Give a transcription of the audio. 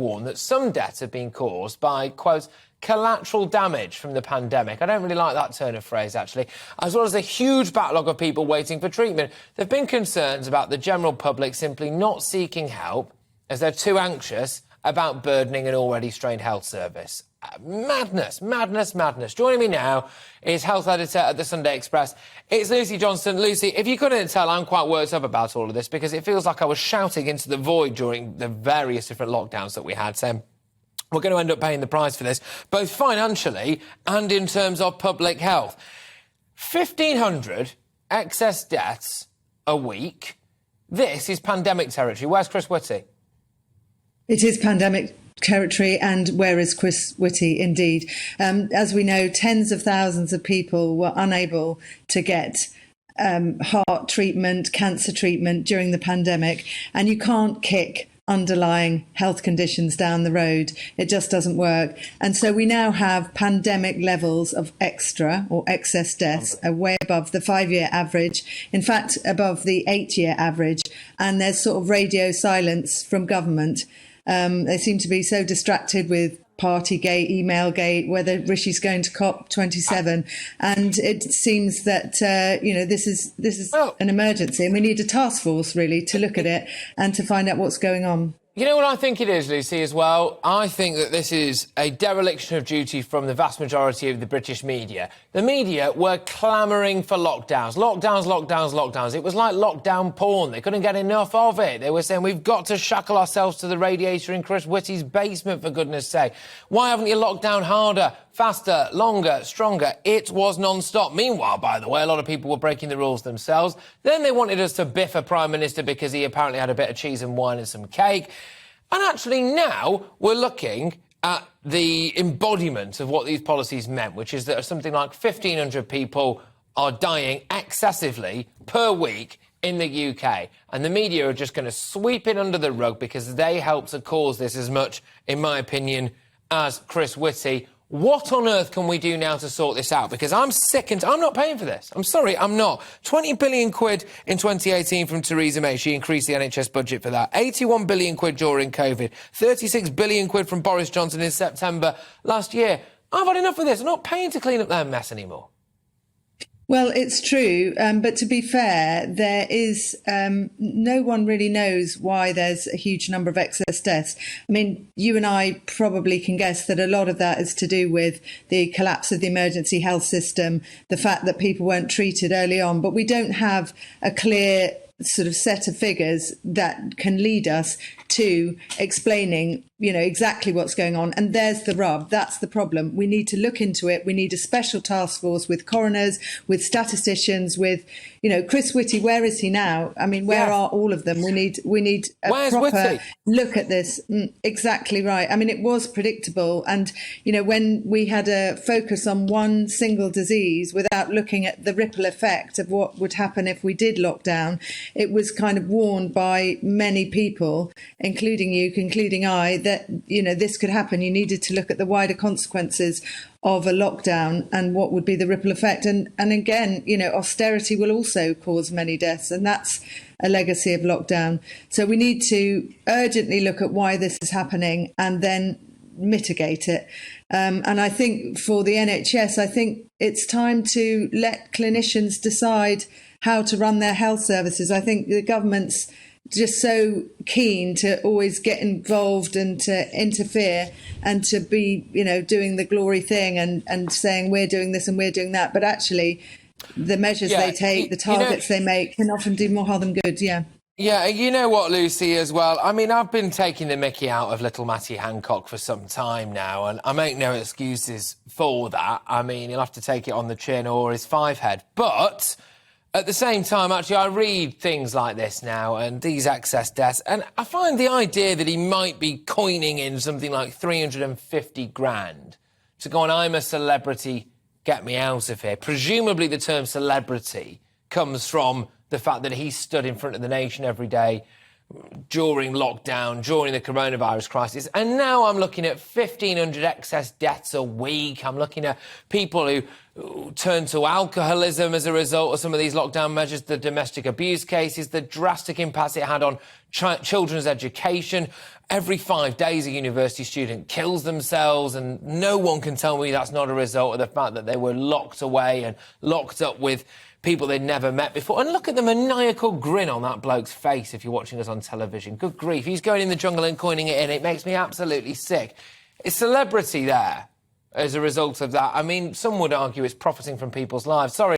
warned that some deaths have been caused by, quote, collateral damage from the pandemic. I don't really like that turn of phrase, actually. As well as a huge backlog of people waiting for treatment, there have been concerns about the general public simply not seeking help as they're too anxious about burdening an already strained health service. Madness, madness, madness. Joining me now is health editor at the Sunday Express. It's Lucy Johnston. Lucy, if you couldn't tell, I'm quite worked up about all of this because it feels like I was shouting into the void during the various different lockdowns that we had, saying we're going to end up paying the price for this, both financially and in terms of public health. 1,500 excess deaths a week. This is pandemic territory. Where's Chris Whitty? It is pandemic territory, and where is Chris Whitty, indeed? As we know, tens of thousands of people were unable to get heart treatment, cancer treatment during the pandemic, and you can't kick underlying health conditions down the road. It just doesn't work. And so we now have pandemic levels of extra or excess deaths way above the 5-year average, in fact, above the 8-year average. And there's sort of radio silence from government. They seem to be so distracted with Partygate, Emailgate, whether Rishi's going to COP27, and it seems that this is an emergency, and we need a task force really to look at it and to find out what's going on. You know what I think it is, Lucy, as well? I think that this is a dereliction of duty from the vast majority of the British media. The media were clamouring for lockdowns. Lockdowns, lockdowns, lockdowns. It was like lockdown porn. They couldn't get enough of it. They were saying, we've got to shackle ourselves to the radiator in Chris Whitty's basement, for goodness sake. Why haven't you locked down harder, faster, longer, stronger? It was non-stop. Meanwhile, by the way, a lot of people were breaking the rules themselves. Then they wanted us to biff a Prime Minister because he apparently had a bit of cheese and wine and some cake. And actually now we're looking at the embodiment of what these policies meant, which is that something like 1,500 people are dying excessively per week in the UK. And the media are just going to sweep it under the rug because they helped to cause this as much, in my opinion, as Chris Whitty. What on earth can we do now to sort this out? Because I'm sick and I'm not paying for this. I'm sorry, I'm not. 20 billion quid in 2018 from Theresa May. She increased the NHS budget for that. 81 billion quid during COVID. 36 billion quid from Boris Johnson in September last year. I've had enough of this. I'm not paying to clean up their mess anymore. Well, it's true, but to be fair, there is no one really knows why there's a huge number of excess deaths. I mean, you and I probably can guess that a lot of that is to do with the collapse of the emergency health system, the fact that people weren't treated early on, but we don't have a clear sort of set of figures that can lead us to explaining, exactly what's going on. And there's the rub. That's the problem. We need to look into it. We need a special task force with coroners, with statisticians, with, Chris Whitty. Where is he now? I mean, where are all of them? We need a proper look at this. Exactly right. I mean, it was predictable. And, when we had a focus on one single disease without looking at the ripple effect of what would happen if we did lock down, it was kind of warned by many people, including you, including I, that, this could happen. You needed to look at the wider consequences of a lockdown and what would be the ripple effect. And again, austerity will also cause many deaths, and that's a legacy of lockdown. So we need to urgently look at why this is happening and then mitigate it. And I think for the NHS, I think it's time to let clinicians decide how to run their health services. I think the government's just so keen to always get involved and to interfere and to be, doing the glory thing and saying we're doing this and we're doing that. But actually, the measures they take, the targets they make can often do more harm than good. Yeah. Yeah, you know what, Lucy, as well? I mean, I've been taking the mickey out of little Matty Hancock for some time now, and I make no excuses for that. I mean, he'll have to take it on the chin or his five head. But at the same time, actually, I read things like this now and these excess deaths, and I find the idea that he might be coining in something like 350 grand to go on, I'm a celebrity, get me out of here. Presumably the term celebrity comes from the fact that he stood in front of the nation every day during lockdown, during the coronavirus crisis. And now I'm looking at 1,500 excess deaths a week. I'm looking at people who turned to alcoholism as a result of some of these lockdown measures, the domestic abuse cases, the drastic impacts it had on children's education. Every 5 days, a university student kills themselves, and no one can tell me that's not a result of the fact that they were locked away and locked up with people they'd never met before. And look at the maniacal grin on that bloke's face if you're watching us on television. Good grief, he's going in the jungle and coining it in. It makes me absolutely sick. It's celebrity there as a result of that. I mean, some would argue it's profiting from people's lives. Sorry.